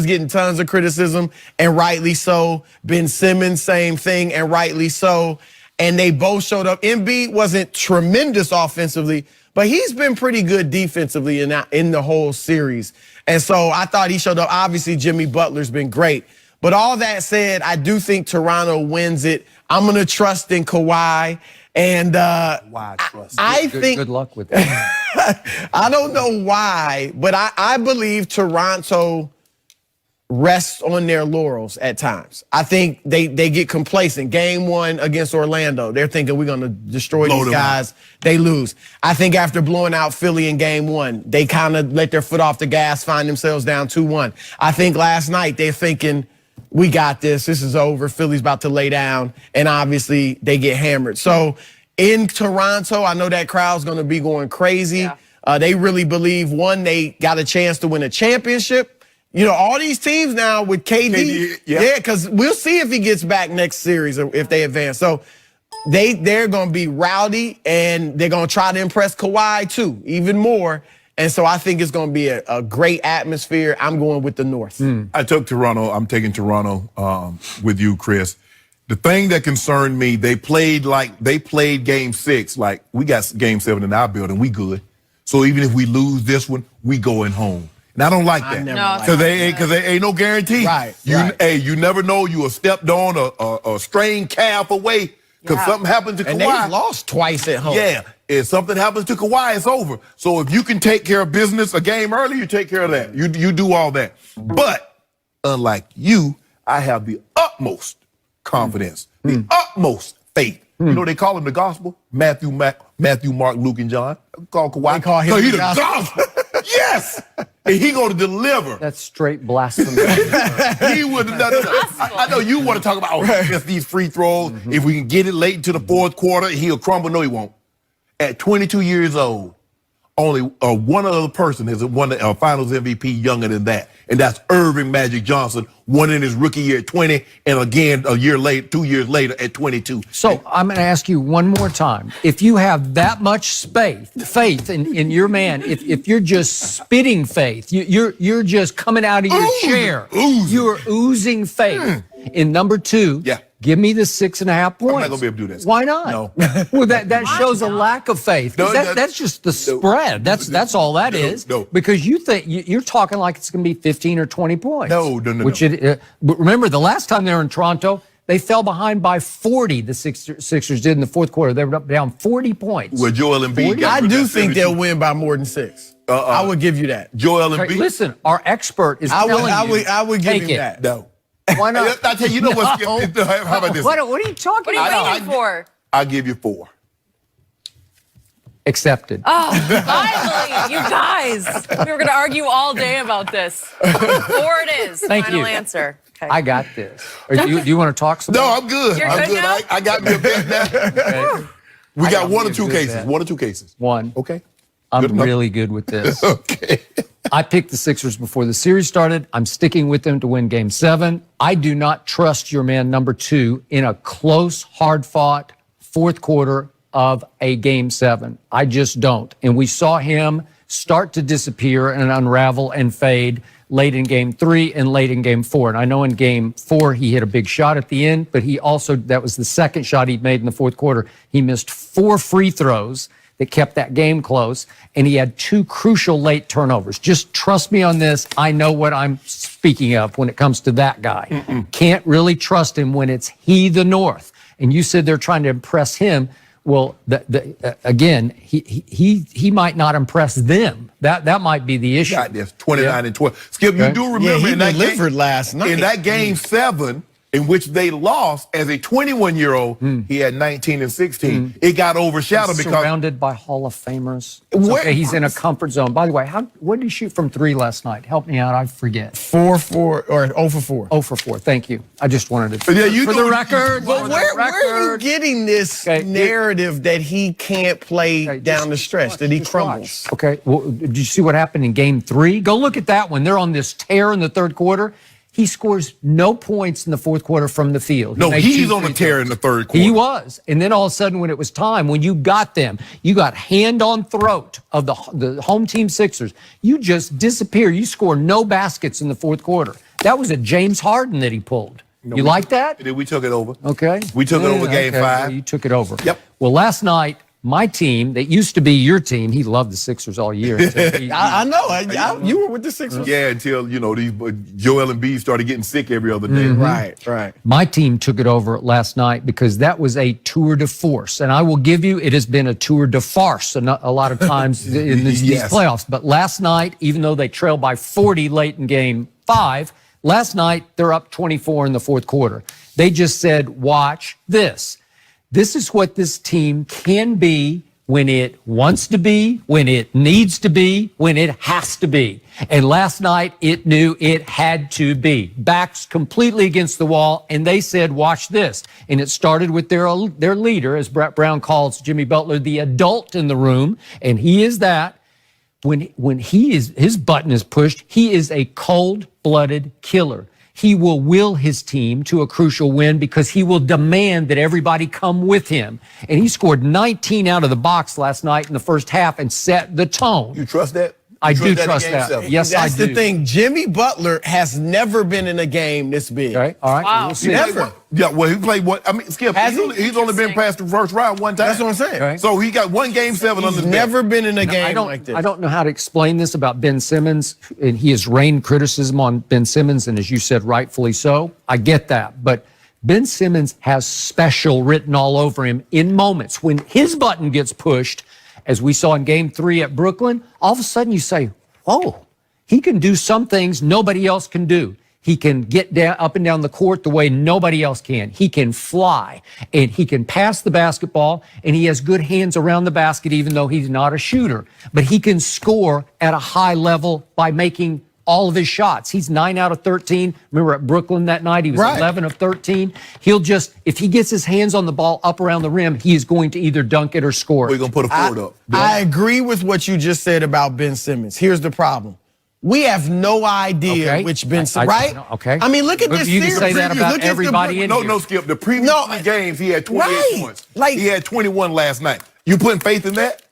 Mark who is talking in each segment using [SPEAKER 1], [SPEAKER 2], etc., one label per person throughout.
[SPEAKER 1] getting tons of criticism, and rightly so. Ben Simmons, same thing, and rightly so. And they both showed up. Embiid wasn't tremendous offensively, but he's been pretty good defensively in the whole series. And so I thought he showed up. Obviously, Jimmy Butler's been great. But all that said, I do think Toronto wins it. I'm going to trust in Kawhi. And
[SPEAKER 2] why trust?
[SPEAKER 1] I think
[SPEAKER 3] good luck with that.
[SPEAKER 1] I don't know why, but I believe Toronto rests on their laurels at times. I think they get complacent. Game 1 against Orlando, they're thinking we're going to destroy these guys. They lose. I think after blowing out Philly in Game 1, they kind of let their foot off the gas, find themselves down 2-1. I think last night they're thinking, we got this. This is over. Philly's about to lay down. And obviously, they get hammered. So in Toronto, I know that crowd's going to be going crazy. Yeah. They really believe, one, they got a chance to win a championship. You know, all these teams now with KD. Yeah, because we'll see if he gets back next series or if they advance. So they're going to be rowdy, and they're going to try to impress Kawhi, too, even more. And so I think it's going to be a great atmosphere. I'm going with the North.
[SPEAKER 2] I took Toronto. I'm taking Toronto with you, Chris. The thing that concerned me, they played Game 6 like we got Game 7 in our building. We good. So even if we lose this one, we going home. And I don't like that. Because they ain't no guarantee.
[SPEAKER 1] Right.
[SPEAKER 2] Hey, you never know. You a stepped on a strained calf away because something happened to Kawhi.
[SPEAKER 1] And they lost twice at home.
[SPEAKER 2] Yeah. If something happens to Kawhi, it's over. So if you can take care of business a game early, you take care of that. You do all that. But unlike you, I have the utmost confidence, the utmost faith. You know they call him the gospel? Matthew, Mark, Luke, and John. Call Kawhi.
[SPEAKER 1] They call him
[SPEAKER 2] the
[SPEAKER 1] gospel.
[SPEAKER 2] Yes! And he going to deliver.
[SPEAKER 3] That's straight blasphemy.
[SPEAKER 2] He would have done it. I know you want to talk about just these free throws. If we can get it late into the fourth quarter, he'll crumble. No, he won't. At 22 years old, only one other person has won the Finals MVP younger than that, and that's Irving Magic Johnson, won in his rookie year at 20, and again a year later, 2 years later at 22.
[SPEAKER 3] So I'm going to ask you one more time: if you have that much faith in your man, if you're just spitting faith, you're just coming out of your chair, you're oozing faith in number 2.
[SPEAKER 2] Yeah.
[SPEAKER 3] Give me the 6.5 points.
[SPEAKER 2] I'm not gonna be able to do that.
[SPEAKER 3] Why not?
[SPEAKER 2] No.
[SPEAKER 3] Well, that shows a lack of faith.
[SPEAKER 2] No,
[SPEAKER 3] that's just the spread. That's all that is.
[SPEAKER 2] No.
[SPEAKER 3] Because you think you're talking like it's going to be 15 or 20 points.
[SPEAKER 2] No.
[SPEAKER 3] But remember, the last time they were in Toronto, they fell behind by 40. The Sixers did in the fourth quarter. They were up down 40 points.
[SPEAKER 2] Well, Joel Embiid.
[SPEAKER 1] I do think they'll win by more than 6. I would give you that.
[SPEAKER 2] Joel Embiid.
[SPEAKER 3] Okay, listen, our expert is telling you.
[SPEAKER 1] I would give you that.
[SPEAKER 2] No.
[SPEAKER 3] Why not?
[SPEAKER 2] I tell you, what's how about this?
[SPEAKER 3] What are you talking about?
[SPEAKER 4] What are you waiting for?
[SPEAKER 2] I'll give you 4.
[SPEAKER 3] Accepted.
[SPEAKER 4] Oh, finally, you guys. We were going to argue all day about this. 4 it is.
[SPEAKER 3] Thank
[SPEAKER 4] Final
[SPEAKER 3] you.
[SPEAKER 4] answer. Okay.
[SPEAKER 3] I got this. Do you want to talk some?
[SPEAKER 2] No, I'm good.
[SPEAKER 4] You're
[SPEAKER 2] I'm
[SPEAKER 4] good now?
[SPEAKER 2] I got me a bet now.
[SPEAKER 3] Okay.
[SPEAKER 2] We got one or
[SPEAKER 3] me a
[SPEAKER 2] two
[SPEAKER 3] good
[SPEAKER 2] cases.
[SPEAKER 3] bet.
[SPEAKER 2] 1 or 2 cases.
[SPEAKER 3] One.
[SPEAKER 2] Okay.
[SPEAKER 3] I'm
[SPEAKER 2] Good enough.
[SPEAKER 3] really good with this.
[SPEAKER 2] Okay.
[SPEAKER 3] I picked the Sixers before the series started. I'm sticking with them to win Game 7. I do not trust your man number 2 in a close, hard-fought fourth quarter of a Game 7. I just don't. And we saw him start to disappear and unravel and fade late in Game 3 and late in Game 4. And I know in Game 4 he hit a big shot at the end, but he also, that was the second shot he'd made in the fourth quarter. He missed 4 free throws that kept that game close, and he had 2 crucial late turnovers. Just trust me on this. I know what I'm speaking of when it comes to that guy. Can't really trust him when it's the North. And you said they're trying to impress him. Well, again, he might not impress them. That might be the issue.
[SPEAKER 2] Got this, 29 and 12. Skip, you do remember
[SPEAKER 1] he
[SPEAKER 2] in that
[SPEAKER 1] delivered
[SPEAKER 2] game,
[SPEAKER 1] last night.
[SPEAKER 2] in that Game 7, in which they lost as a 21-year-old, he had 19 and 16. It got overshadowed because
[SPEAKER 3] surrounded by Hall of Famers. It's okay, he's in a comfort zone. By the way, what did he shoot from 3 last night? Help me out. I forget.
[SPEAKER 1] 4-4 or 0 for 4.
[SPEAKER 3] 0 for 4. Thank you. I just wanted to.
[SPEAKER 2] Yeah, you
[SPEAKER 3] for
[SPEAKER 2] do-
[SPEAKER 3] the record.
[SPEAKER 1] But
[SPEAKER 3] for the
[SPEAKER 1] where are you
[SPEAKER 3] record.
[SPEAKER 1] getting this narrative that he can't play down the stretch, that he
[SPEAKER 3] Just
[SPEAKER 1] crumbles?
[SPEAKER 3] watch. Okay. Well, did you see what happened in Game 3? Go look at that one. They're on this tear in the third quarter. He scores no points in the fourth quarter from the field.
[SPEAKER 2] no,
[SPEAKER 3] made
[SPEAKER 2] he's
[SPEAKER 3] 2
[SPEAKER 2] on a
[SPEAKER 3] free
[SPEAKER 2] tear
[SPEAKER 3] throws.
[SPEAKER 2] in the third quarter.
[SPEAKER 3] He was. And then all of a sudden, when it was time, when you got them, you got hand on throat of the home team Sixers. You just disappear. You score no baskets in the fourth quarter. That was a James Harden that he pulled. You like that?
[SPEAKER 2] And then we took it over.
[SPEAKER 3] Okay.
[SPEAKER 2] We took it over game
[SPEAKER 3] okay.
[SPEAKER 2] 5.
[SPEAKER 3] Well, you took it over.
[SPEAKER 2] Yep.
[SPEAKER 3] Well, last night, my team that used to be your team, he loved the Sixers all year.
[SPEAKER 1] I know. You were with the Sixers.
[SPEAKER 2] Yeah, until, these Joel Embiid started getting sick every other day.
[SPEAKER 1] Mm-hmm. Right.
[SPEAKER 3] My team took it over last night because that was a tour de force. And I will give you, it has been a tour de farce a lot of times in these playoffs. But last night, even though they trailed by 40 late in game 5, last night they're up 24 in the fourth quarter. They just said, watch this. This is what this team can be when it wants to be, when it needs to be, when it has to be. And last night, it knew it had to be. Backs completely against the wall, and they said, watch this. And it started with their leader, as Brett Brown calls Jimmy Butler, the adult in the room, and he is that. When his button is pushed, he is a cold-blooded killer. He will his team to a crucial win because he will demand that everybody come with him. And he scored 19 out of the box last night in the first half and set the tone.
[SPEAKER 2] You trust that?
[SPEAKER 3] I do trust that. Yes, I do.
[SPEAKER 1] That's the thing. Jimmy Butler has never been in a game this big.
[SPEAKER 3] Okay, all right.
[SPEAKER 4] Wow.
[SPEAKER 3] We'll see.
[SPEAKER 1] Never.
[SPEAKER 2] Yeah, well, he played one. I mean, Skip, he's only been past the first round one time.
[SPEAKER 1] That's what I'm saying.
[SPEAKER 3] Okay.
[SPEAKER 2] So he got one game 7 under
[SPEAKER 1] He's
[SPEAKER 2] the belt.
[SPEAKER 1] never been in a game like this.
[SPEAKER 3] I don't know how to explain this about Ben Simmons, and he has rained criticism on Ben Simmons, and as you said, rightfully so. I get that. But Ben Simmons has special written all over him in moments when his button gets pushed, as we saw in game 3 at Brooklyn. All of a sudden you say, whoa, he can do some things nobody else can do. He can get down up and down the court the way nobody else can. He can fly, and he can pass the basketball, and he has good hands around the basket even though he's not a shooter. But he can score at a high level by making all of his shots. He's 9 out of 13. Remember at Brooklyn that night, he was 11 of 13. He'll just, if he gets his hands on the ball up around the rim, he is going to either dunk it or score it.
[SPEAKER 2] We're going to put a forward up.
[SPEAKER 1] I agree with what you just said about Ben Simmons. Here's the problem. We have no idea which Ben Simmons, right?
[SPEAKER 3] Okay.
[SPEAKER 1] I mean, look at this
[SPEAKER 3] You can
[SPEAKER 1] series.
[SPEAKER 3] say that about everybody in here.
[SPEAKER 2] No, Skip. The previous 3 games, he had 28 points. He had 21 last night. You putting faith in that?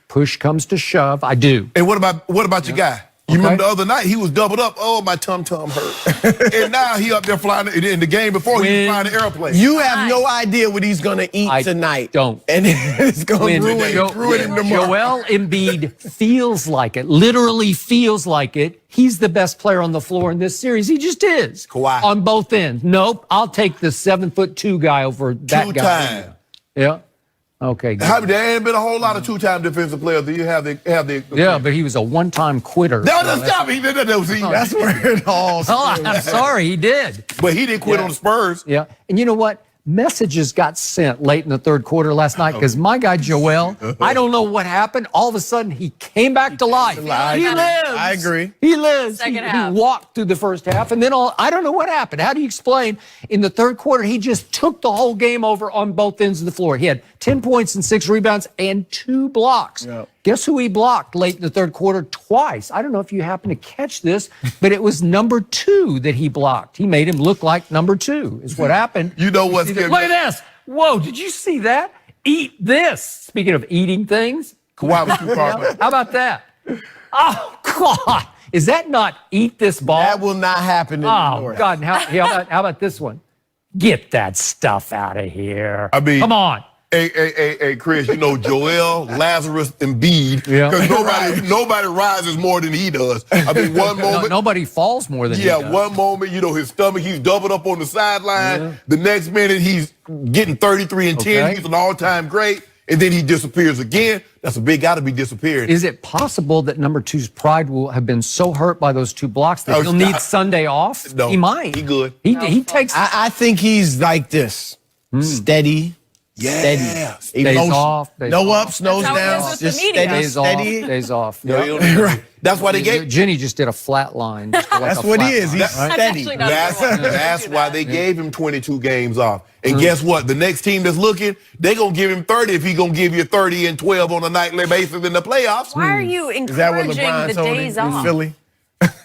[SPEAKER 3] Push comes to shove. I do.
[SPEAKER 2] And what about your guy? You remember the other night, he was doubled up. Oh, my tum-tum hurt. And now he up there flying. In the game before, he was flying the airplane.
[SPEAKER 1] You have no idea what he's going to eat tonight.
[SPEAKER 3] Don't.
[SPEAKER 1] And it's going to ruin him tomorrow.
[SPEAKER 3] Joel Embiid feels like it, literally feels like it. He's the best player on the floor in this series. He just is.
[SPEAKER 2] Kawhi.
[SPEAKER 3] On both ends. Nope, I'll take the 7'2" guy over that guy.
[SPEAKER 2] 2 times.
[SPEAKER 3] Yeah. Okay.
[SPEAKER 2] There ain't been a whole lot of 2-time defensive players. Do you have the
[SPEAKER 3] Yeah, but he was a one-time quitter.
[SPEAKER 2] No, stop.
[SPEAKER 1] That's where it all
[SPEAKER 3] Oh, I'm sorry, he did.
[SPEAKER 2] But he didn't quit on the Spurs.
[SPEAKER 3] Yeah, and you know what? Messages got sent late in the third quarter last night because my guy Joel, I don't know what happened. All of a sudden, he came back to life. He lives.
[SPEAKER 1] I agree.
[SPEAKER 3] He lives.
[SPEAKER 4] Second
[SPEAKER 3] He
[SPEAKER 4] half.
[SPEAKER 3] walked through the first half, and then I don't know what happened. How do you explain? In the third quarter, he just took the whole game over on both ends of the floor. He had 10 points and 6 rebounds and 2 blocks.
[SPEAKER 1] Yep.
[SPEAKER 3] Guess who he blocked late in the third quarter? Twice. I don't know if you happen to catch this, but it was number 2 that he blocked. He made him look like number 2 is what happened.
[SPEAKER 2] You know what's
[SPEAKER 3] Look at this. Whoa, did you see that? Eat this. Speaking of eating things.
[SPEAKER 2] Kawhi was too far.
[SPEAKER 3] How about that? Oh, God. Is that not eat this ball?
[SPEAKER 1] That will not happen in the North.
[SPEAKER 3] God. And how about this one? Get that stuff out of here.
[SPEAKER 2] I mean,
[SPEAKER 3] come on.
[SPEAKER 2] Hey, Chris, Joel, Lazarus, Embiid,
[SPEAKER 3] Yeah.
[SPEAKER 2] because nobody rises more than he does. I mean, one moment.
[SPEAKER 3] Nobody falls more than he does.
[SPEAKER 2] One moment, his stomach, he's doubled up on the sideline.
[SPEAKER 3] Yeah.
[SPEAKER 2] The next minute, he's getting 33 and 10.
[SPEAKER 3] Okay.
[SPEAKER 2] He's an all-time great. And then he disappears again. That's got to be disappearing.
[SPEAKER 3] Is it possible that number 2's pride will have been so hurt by those 2 blocks that he'll need Sunday off?
[SPEAKER 2] No,
[SPEAKER 3] he might.
[SPEAKER 2] He good.
[SPEAKER 3] He takes.
[SPEAKER 1] I think he's like this. Steady. Steady.
[SPEAKER 3] Days
[SPEAKER 1] Emotion.
[SPEAKER 3] off.
[SPEAKER 1] No ups, no
[SPEAKER 4] That's how it is
[SPEAKER 1] downs.
[SPEAKER 4] with the
[SPEAKER 1] Just
[SPEAKER 4] media.
[SPEAKER 1] steady,
[SPEAKER 3] Days off.
[SPEAKER 1] steady.
[SPEAKER 3] Days off.
[SPEAKER 2] Right. That's why they gave.
[SPEAKER 3] Jenny just did a flat line.
[SPEAKER 1] That's what he is. He's
[SPEAKER 4] That's
[SPEAKER 1] steady.
[SPEAKER 4] actually not everyone.
[SPEAKER 2] That's why they gave him 22 games off. And guess what? The next team that's looking, they're going to give him 30 if he's going to give you 30 and 12 on a nightly basis in the playoffs.
[SPEAKER 4] Why are you
[SPEAKER 1] Is that what
[SPEAKER 4] encouraging
[SPEAKER 1] LeBron
[SPEAKER 4] the
[SPEAKER 1] told him
[SPEAKER 4] days
[SPEAKER 1] in
[SPEAKER 4] off?
[SPEAKER 1] Philly?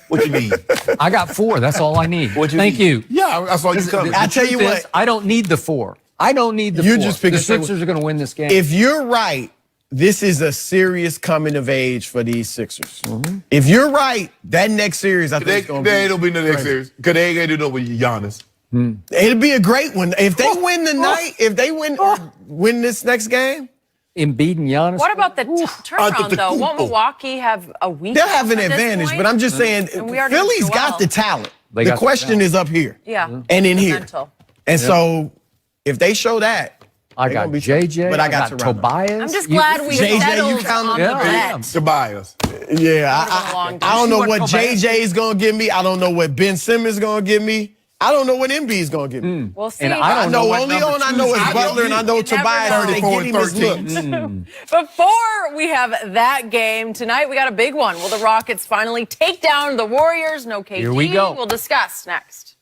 [SPEAKER 2] What you need?
[SPEAKER 3] I got 4. That's all I need. Thank you.
[SPEAKER 2] Yeah, I saw you coming.
[SPEAKER 1] I tell you
[SPEAKER 3] Truth is,
[SPEAKER 1] what.
[SPEAKER 3] I don't need the 4. I don't need the
[SPEAKER 1] You're
[SPEAKER 3] 4.
[SPEAKER 1] just
[SPEAKER 3] The
[SPEAKER 1] picking-
[SPEAKER 3] Sixers are going to win this game.
[SPEAKER 1] If you're right this is a serious coming of age for these Sixers. If you're right, that next series, I think it's going to be.
[SPEAKER 2] There ain't no be no next series because they ain't gonna do no with Giannis.
[SPEAKER 1] It'll be a great one. If they win tonight, if they win this next game,
[SPEAKER 3] Embiid and Giannis.
[SPEAKER 4] What about the turnaround, though? Won't Milwaukee have a week?
[SPEAKER 1] they'll have an
[SPEAKER 4] at this
[SPEAKER 1] advantage.
[SPEAKER 4] point?
[SPEAKER 1] But I'm just saying,
[SPEAKER 4] And we already know
[SPEAKER 1] Philly's got
[SPEAKER 4] Joel.
[SPEAKER 1] the talent.
[SPEAKER 3] They
[SPEAKER 1] The
[SPEAKER 3] got the
[SPEAKER 1] question
[SPEAKER 3] talent.
[SPEAKER 1] is up here.
[SPEAKER 4] Yeah.
[SPEAKER 1] And in
[SPEAKER 4] The
[SPEAKER 1] here.
[SPEAKER 4] mental.
[SPEAKER 1] And so if they show that,
[SPEAKER 3] I
[SPEAKER 1] they
[SPEAKER 3] got
[SPEAKER 1] gonna be
[SPEAKER 3] JJ.
[SPEAKER 1] but I got Toronto.
[SPEAKER 3] Tobias.
[SPEAKER 4] I'm just glad we
[SPEAKER 1] JJ, you
[SPEAKER 4] settled
[SPEAKER 1] counting-
[SPEAKER 4] on
[SPEAKER 3] Yeah,
[SPEAKER 4] the
[SPEAKER 3] I
[SPEAKER 4] bet.
[SPEAKER 3] am.
[SPEAKER 2] Tobias.
[SPEAKER 1] Yeah,
[SPEAKER 4] been a long
[SPEAKER 1] I don't know
[SPEAKER 3] time.
[SPEAKER 1] what
[SPEAKER 3] What Tobias?
[SPEAKER 1] JJ is going to give me. I don't know what Ben Simmons is going to give me. I don't know what Embiid is going to give me.
[SPEAKER 4] We'll see.
[SPEAKER 3] And
[SPEAKER 1] I
[SPEAKER 3] don't
[SPEAKER 1] know
[SPEAKER 3] know what
[SPEAKER 1] only
[SPEAKER 3] number
[SPEAKER 1] on I
[SPEAKER 3] two
[SPEAKER 1] know
[SPEAKER 3] is.
[SPEAKER 1] it's Butler and I know
[SPEAKER 4] You never
[SPEAKER 1] Tobias.
[SPEAKER 4] know.
[SPEAKER 1] They
[SPEAKER 2] 34
[SPEAKER 1] get him his
[SPEAKER 2] 13.
[SPEAKER 1] looks.
[SPEAKER 4] Before we have that game tonight, we got a big one. Will the Rockets finally take down the Warriors? No KD.
[SPEAKER 3] Here we go.
[SPEAKER 4] We'll discuss next.